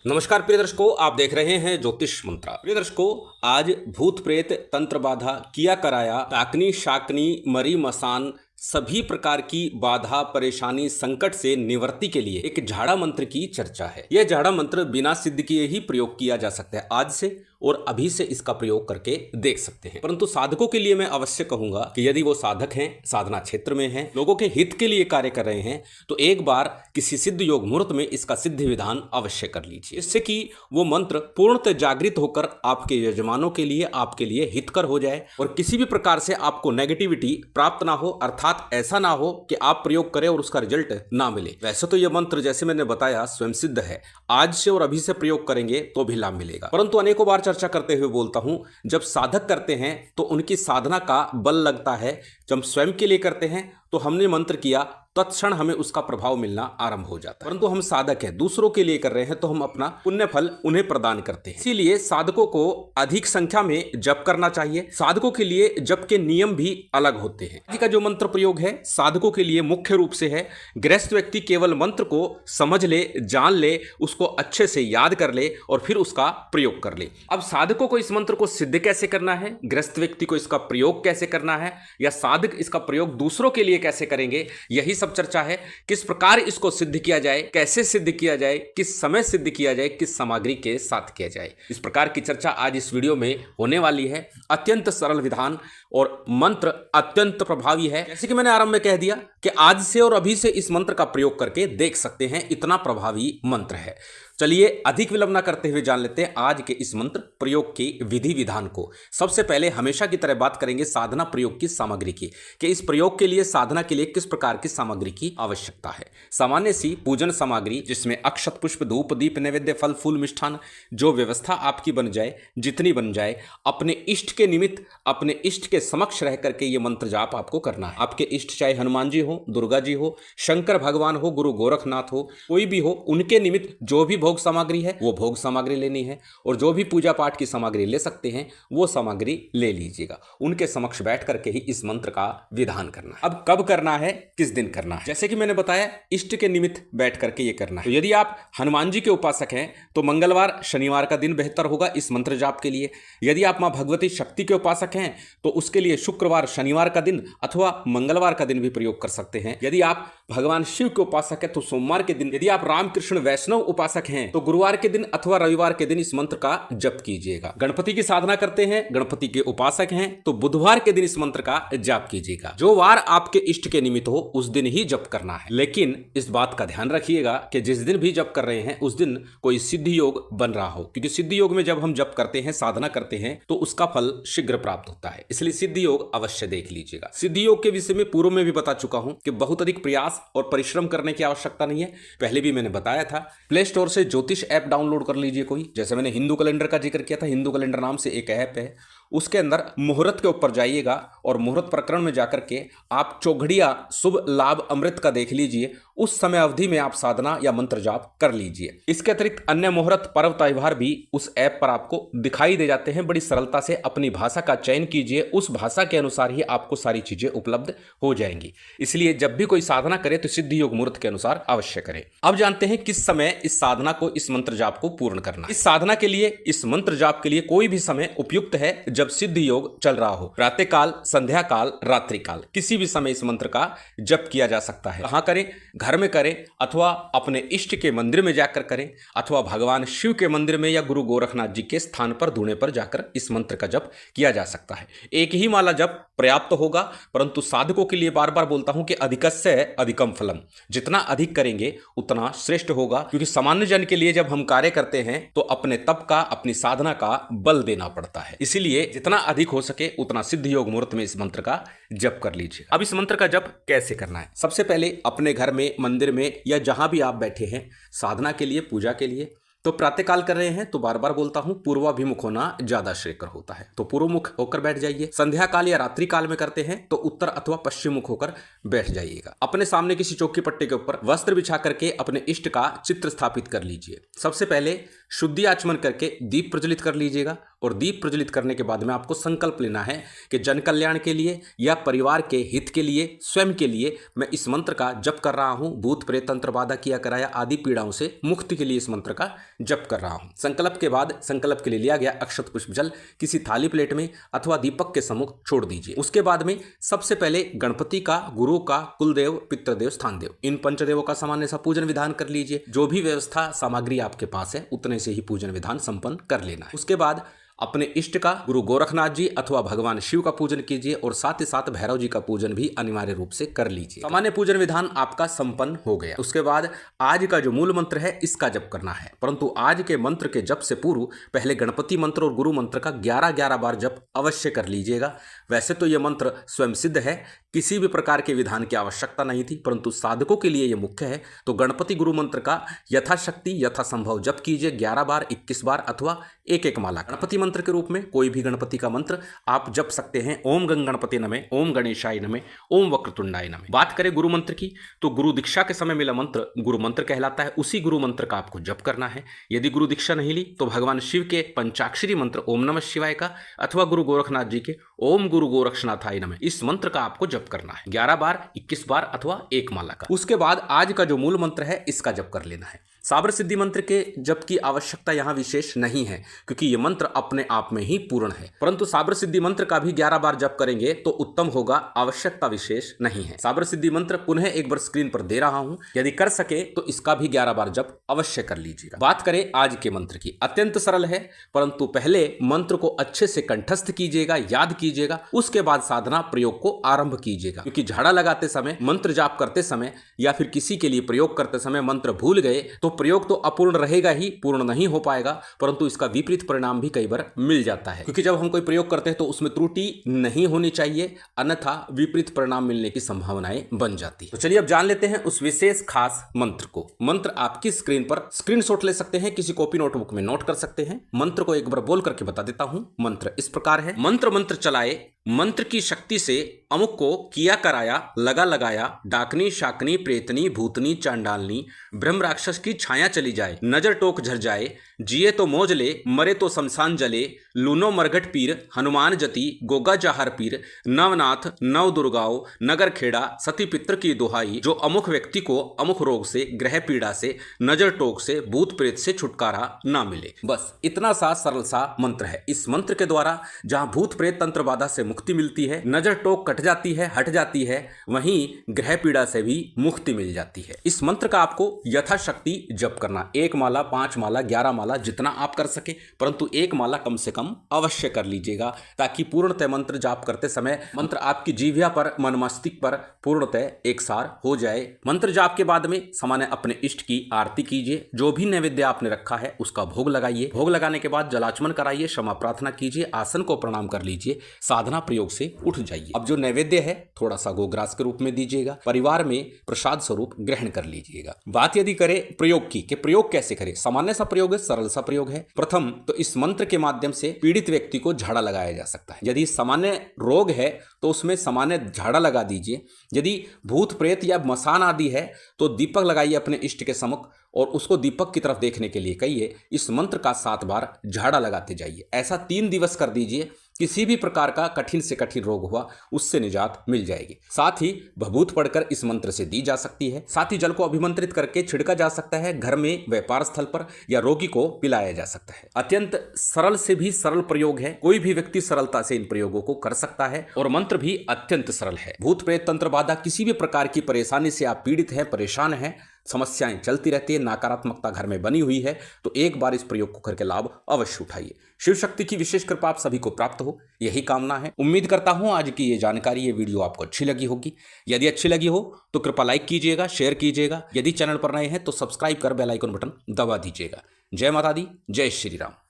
नमस्कार प्रिय दर्शकों, आप देख रहे हैं ज्योतिष मंत्रा। प्रिय दर्शकों, आज भूत प्रेत तंत्र बाधा किया कराया डाकनी शाकनी मरी मसान सभी प्रकार की बाधा परेशानी संकट से निवृत्ति के लिए एक झाड़ा मंत्र की चर्चा है। यह झाड़ा मंत्र बिना सिद्ध किए ही प्रयोग किया जा सकता है। आज से और अभी से इसका प्रयोग करके देख सकते हैं। परंतु साधकों के लिए मैं अवश्य कहूंगा कि यदि वो साधक हैं, साधना क्षेत्र में हैं, लोगों के हित के लिए कार्य कर रहे हैं, तो एक बार किसी सिद्ध योग मुहूर्त में इसका सिद्ध विधान अवश्य कर लीजिए, इससे कि वो मंत्र पूर्णतः जागृत होकर आपके यजमानों के लिए, आपके लिए हितकर हो जाए और किसी भी प्रकार से आपको नेगेटिविटी प्राप्त ना हो, अर्थात ऐसा ना हो कि आप प्रयोग करें और उसका रिजल्ट ना मिले। वैसे तो यह मंत्र जैसे मैंने बताया स्वयं सिद्ध है, आज से और अभी से प्रयोग करेंगे तो भी लाभ मिलेगा। परंतु अनेकों बार चर्चा करते हुए बोलता हूं, जब साधक करते हैं तो उनकी साधना का बल लगता है, जब स्वयं के लिए करते हैं तो हमने मंत्र किया तत्क्षण हमें उसका प्रभाव मिलना आरंभ हो जाता है। परंतु हम साधक हैं, दूसरों के लिए कर रहे हैं, तो हम अपना पुण्य फल उन्हें प्रदान करते हैं। इसीलिए साधकों को अधिक संख्या में जप करना चाहिए। साधकों के लिए जप के नियम भी अलग होते हैं। आज का जो मंत्र प्रयोग है साधकों के लिए मुख्य रूप से है, गृहस्थ व्यक्ति केवल मंत्र को समझ ले, जान ले, उसको अच्छे से याद कर ले और फिर उसका प्रयोग कर ले। अब साधकों को इस मंत्र को सिद्ध कैसे करना है, गृहस्थ व्यक्ति को इसका प्रयोग कैसे करना है, या साधक इसका प्रयोग दूसरों के लिए कैसे करेंगे, यही सब चर्चा है। किस प्रकार इसको सिद्ध किया जाए, कैसे सिद्ध किया जाए, किस समय सिद्ध किया जाए, किस सामग्री के साथ किया जाए, इस प्रकार की चर्चा आज इस वीडियो में होने वाली है। अत्यंत सरल विधान और मंत्र अत्यंत प्रभावी है। जैसे कि मैंने आरंभ में कह दिया कि आज से और अभी से इस मंत्र का प्रयोग करके देख सकते हैं, इतना प्रभावी मंत्र है। चलिए अधिक विलंब न करते हुए जान लेते हैं आज के इस मंत्र प्रयोग की विधि विधान को। सबसे पहले हमेशा की तरह बात करेंगे साधना प्रयोग की सामग्री की, कि इस प्रयोग के लिए, साधना के लिए किस प्रकार की सामग्री की आवश्यकता है। सामान्य सी पूजन सामग्री, जिसमें अक्षत पुष्प धूप दीप नैवेद्य फल फूल मिष्ठान, जो व्यवस्था आपकी बन जाए, जितनी बन जाए, अपने इष्ट के निमित्त अपने इष्ट के समक्ष रह करके ये मंत्र जाप आपको करना है। आपके इष्ट चाहे हनुमान जी हो, दुर्गा जी हो, शंकर भगवान हो, गुरु गोरखनाथ हो, कोई भी हो, उनके निमित्त जो भी भोग सामग्री है वो भोग सामग्री लेनी है, और जो भी पूजा पाठ की सामग्री ले सकते हैं वो सामग्री ले लीजिएगा। उनके समक्ष बैठ करके ही इस मंत्र का विधान करना है। अब कब करना है, किस दिन करना है, जैसे कि मैंने बताया इष्ट के निमित्त बैठ करके ये करना है। तो यदि आप हनुमान जी के उपासक हैं तो मंगलवार शनिवार का दिन बेहतर होगा इस मंत्र जाप के लिए। यदि आप मां भगवती शक्ति के उपासक हैं तो उसके लिए शुक्रवार शनिवार का दिन अथवा मंगलवार का दिन भी प्रयोग कर सकते हैं। यदि आप भगवान शिव के उपासक हैं तो सोमवार के दिन। यदि आप रामकृष्ण वैष्णव उपासक हैं तो गुरुवार के दिन अथवा रविवार के दिन इस मंत्र का जप कीजिएगा। गणपति की साधना करते हैं, गणपति के उपासक हैं तो बुधवार के दिन इस मंत्र का जाप कीजिएगा। जो वार आपके इष्ट के निमित्त हो उस दिन ही जप करना है। लेकिन इस बात का ध्यान रखिएगा कि जिस दिन भी जप कर रहे हैं उस दिन कोई सिद्ध योग बन रहा हो, क्योंकि सिद्ध योग में जब हम जप करते हैं, साधना करते हैं तो उसका फल शीघ्र प्राप्त होता है। इसलिए सिद्ध योग अवश्य देख लीजिएगा। सिद्ध योग के विषय में पूर्व में भी बता चुका हूं कि बहुत अधिक प्रयास और परिश्रम करने की आवश्यकता नहीं है। पहले भी मैंने बताया था। प्ले स्टोर से ज्योतिष ऐप डाउनलोड कर लीजिए कोई, जैसे मैंने हिंदू कैलेंडर का जिक्र किया था, हिंदू कैलेंडर नाम से एक ऐप है, उसके अंदर मुहूर्त के ऊपर जाइएगा और मुहूर्त प्रकरण में जाकर के आप चौघड़िया शुभ लाभ अमृत का देख लीजिए। उस समय अवधि में आप साधना या मंत्र जाप कर लीजिए। इसके अतिरिक्त अन्य मुहूर्त पर्व त्योहार भी उस ऐप पर आपको दिखाई दे जाते हैं। बड़ी सरलता से अपनी भाषा का चयन कीजिए, उस भाषा के अनुसार ही आपको सारी चीजें उपलब्ध हो जाएंगी। इसलिए जब भी कोई साधना करे तो सिद्ध योग मुहूर्त के अनुसार अवश्य करें। अब जानते हैं किस समय इस साधना को, इस मंत्र जाप को पूर्ण करना। इस साधना के लिए, इस मंत्र जाप के लिए कोई भी समय उपयुक्त है जब सिद्ध योग चल रहा हो। प्रातः काल, संध्या काल, रात्रि काल, किसी भी समय इस मंत्र का जप किया जा सकता है। कहां करें, घर में करें अथवा अपने इष्ट के मंदिर में जाकर करें अथवा भगवान शिव के मंदिर में या गुरु गोरखनाथ जी के स्थान पर धूणे पर जाकर इस मंत्र का जप किया जा सकता है। एक ही माला जप पर्याप्त होगा, परंतु साधकों के लिए बार बार बोलता हूं कि अधिकस्य अधिकम फलम, जितना अधिक करेंगे उतना श्रेष्ठ होगा। क्योंकि सामान्य जन के लिए जब हम कार्य करते हैं तो अपने तप का, अपनी साधना का बल देना पड़ता है। इसीलिए जितना अधिक हो सके उतना सिद्ध योग मुहूर्त में इस मंत्र का जप कर लीजिए। अब इस मंत्र का जप कैसे करना है, सबसे पहले अपने घर में, मंदिर में या जहां भी आप बैठे हैं साधना के लिए, पूजा के लिए, तो प्रातःकाल कर रहे हैं तो बार बार बोलता हूं पूर्वाभिमुख होना ज्यादा श्रेयकर होता है, तो पूर्वमुख होकर बैठ जाइए। संध्या काल या रात्रि काल में करते हैं तो उत्तर अथवा पश्चिम मुख होकर बैठ जाइएगा। अपने सामने किसी चौकी पट्टे के ऊपर वस्त्र बिछा करके अपने इष्ट का चित्र स्थापित कर लीजिए। सबसे पहले शुद्धि आचमन करके दीप प्रज्वलित कर लीजिएगा और दीप प्रज्वलित करने के बाद में आपको संकल्प लेना है कि जन कल्याण के लिए या परिवार के हित के लिए, स्वयं के लिए मैं इस मंत्र का जप कर रहा हूं। भूत प्रेत तंत्र बाधा किया कराया आदि पीड़ाओं से मुक्ति के लिए इस मंत्र का जप कर रहा हूं। संकल्प के बाद संकल्प के लिए लिया गया अक्षत पुष्प जल किसी थाली प्लेट में अथवा दीपक के सम्मुख छोड़ दीजिए। उसके बाद में सबसे पहले गणपति का, गुरु का, कुलदेव, पितृदेव, स्थान देव, इन पंचदेवों का सामान्य सा पूजन विधान कर लीजिए। जो भी व्यवस्था सामग्री आपके पास है उतने से ही पूजन विधान संपन्न कर लेना है। उसके बाद अपने इष्ट का, गुरु गोरखनाथ जी अथवा भगवान शिव का पूजन कीजिए और साथ ही साथ भैरव जी का पूजन भी अनिवार्य रूप से कर लीजिए। सामान्य पूजन विधान आपका संपन्न हो गया। उसके बाद आज का जो मूल मंत्र है इसका जप करना है, परंतु आज के मंत्र के जप से पूर्व पहले गणपति मंत्र और गुरु मंत्र का 11-11 बार जप अवश्य कर लीजिएगा। वैसे तो यह मंत्र स्वयं सिद्ध है, किसी भी प्रकार के विधान की आवश्यकता नहीं थी, परंतु साधकों के लिए यह मुख्य है। तो गणपति गुरु मंत्र का यथाशक्ति यथासंभव जप कीजिए 11 बार, 21 बार अथवा एक माला। गणपति मंत्र के रूप में कोई भी गणपति का मंत्र आप जप सकते हैं। ओम गंग गणपति नमः, ओम गणेशाय नमः, ओम वक्रतुंडाय नमः। बात करें गुरु मंत्र की तो गुरु दीक्षा के समय मिला मंत्र गुरु मंत्र कहलाता है। उसी गुरु मंत्र का आपको जप करना है। यदि गुरु दीक्षा नहीं ली तो भगवान शिव के पंचाक्षरी मंत्र ओम नमः शिवाय का अथवा गुरु गोरखनाथ जी के ओम गुरु गोरक्षनाथाय नमः, इस मंत्र का आपको जप करना है 11 बार, 21 बार अथवा एक माला का। उसके बाद आज का जो मूल मंत्र है इसका जप कर लेना है। साबर सिद्धि मंत्र के जप की आवश्यकता यहाँ विशेष नहीं है क्योंकि ये मंत्र अपने आप में ही पूर्ण है, परंतु साबर सिद्धि मंत्र का भी 11 बार जप करेंगे तो उत्तम होगा, आवश्यकता विशेष नहीं है। साबर सिद्धि मंत्र पुनः एक बार स्क्रीन पर दे रहा हूं, यदि कर सके तो इसका भी 11 बार जप अवश्य कर लीजिएगा। बात करें आज के मंत्र की, अत्यंत सरल है, परंतु पहले मंत्र को अच्छे से कंठस्थ कीजिएगा, याद कीजिएगा, उसके बाद साधना प्रयोग को आरंभ कीजिएगा। क्योंकि झाड़ा लगाते समय, मंत्र जाप करते समय या फिर किसी के लिए प्रयोग करते समय मंत्र भूल गए तो प्रयोग तो अपूर्ण रहेगा ही, पूर्ण नहीं हो पाएगा, परंतु इसका विपरीत परिणाम भी कई बार मिल जाता है। क्योंकि जब हम कोई प्रयोग करते हैं तो उसमें त्रुटि नहीं होनी चाहिए, अन्यथा विपरीत परिणाम मिलने की संभावनाएं बन जाती है। तो चलिए अब जान लेते हैं उस विशेष खास मंत्र को। मंत्र आपकी स्क्रीन पर स्क्रीनशॉट ले सकते हैं, किसी कॉपी नोटबुक में नोट कर सकते हैं। मंत्र को एक बार बोल करके बता देता हूं। मंत्र इस प्रकार है। मंत्र चलाए, मंत्र की शक्ति से अमुक को किया कराया, लगा लगाया, डाकनी शाकनी प्रेतनी भूतनी चांडालनी ब्रह्म राक्षस की छाया चली जाए, नजर टोक झर जाए, जिए तो मौज ले, मरे तो शमशान जले, लूनो मरघट पीर, हनुमान जति, गोगा जाहर पीर, नवनाथ नव दुर्गाओं, नगर खेड़ा, सती पित्र की दुहाई, जो अमुक व्यक्ति को अमुक रोग से, ग्रह पीड़ा से, नजर टोक से, भूत प्रेत से छुटकारा ना मिले। बस इतना सा सरल सा मंत्र है। इस मंत्र के द्वारा जहां भूत प्रेत तंत्र बाधा से मुक्ति मिलती है, नजर टोक कट जाती है, हट जाती है, वहीं ग्रह पीड़ा से भी मुक्ति मिल जाती है। इस मंत्र का आपको यथाशक्ति जप करना, 1 माला, 5 माला, 11 माला, जितना आप कर सके, परंतु 1 माला कम से कम अवश्य कर लीजिएगा, ताकि पूर्णतः मंत्र जाप करते समय मंत्र आपकी जीभ्या पर, मन मस्तिष्क पर पूर्णतः एक सार हो जाए। मंत्र जाप के बाद में सामान्य अपने इष्ट की आरती कीजिए, जो भी नैवेद्य आपने रखा है उसका भोग लगाइए। भोग लगाने के बाद जलाचमन कराइए, क्षमा प्रार्थना कीजिए, आसन को प्रणाम कर लीजिए, साधना प्रयोग से उठ जाइए। अब जो नैवेद्य है थोड़ा सा गोग्रास के रूप में दीजिएगा, परिवार में प्रसाद स्वरूप ग्रहण कर लीजिएगा। बात यदि करें प्रयोग की, कि प्रयोग कैसे करें, सामान्य सा प्रयोग है, सरल सा प्रयोग है। प्रथम तो इस मंत्र के माध्यम से पीड़ित व्यक्ति को झाड़ा लगाया जा सकता है। यदि सामान्य रोग है तो उसमें सामान्य झाड़ा लगा दीजिए। यदि भूत प्रेत या मसान आदि है तो दीपक लगाइए अपने इष्ट के सम्मुख और उसको दीपक की तरफ देखने के लिए कहिए, इस मंत्र का 7 बार झाड़ा लगाते जाइए। ऐसा 3 दिवस कर दीजिए। किसी भी प्रकार का कठिन से कठिन रोग हुआ उससे निजात मिल जाएगी। साथ ही भभूत पढ़कर इस मंत्र से दी जा सकती है। साथ ही जल को अभिमंत्रित करके छिड़का जा सकता है, घर में, व्यापार स्थल पर, या रोगी को पिलाया जा सकता है। अत्यंत सरल से भी सरल प्रयोग है, कोई भी व्यक्ति सरलता से इन प्रयोगों को कर सकता है और मंत्र भी अत्यंत सरल है। भूत प्रेत तंत्र बाधा, किसी भी प्रकार की परेशानी से आप पीड़ित हैं, परेशान हैं, समस्याएं चलती रहती है, नकारात्मकता घर में बनी हुई है, तो एक बार इस प्रयोग को करके लाभ अवश्य उठाइए। शिव शक्ति की विशेष कृपा आप सभी को प्राप्त हो, यही कामना है। उम्मीद करता हूं आज की ये जानकारी, ये वीडियो आपको अच्छी लगी होगी। यदि अच्छी लगी हो तो कृपया लाइक कीजिएगा, शेयर कीजिएगा। यदि चैनल पर नए हैं तो सब्सक्राइब कर बेल आइकन बटन दबा दीजिएगा। जय माता दी, जय श्री राम।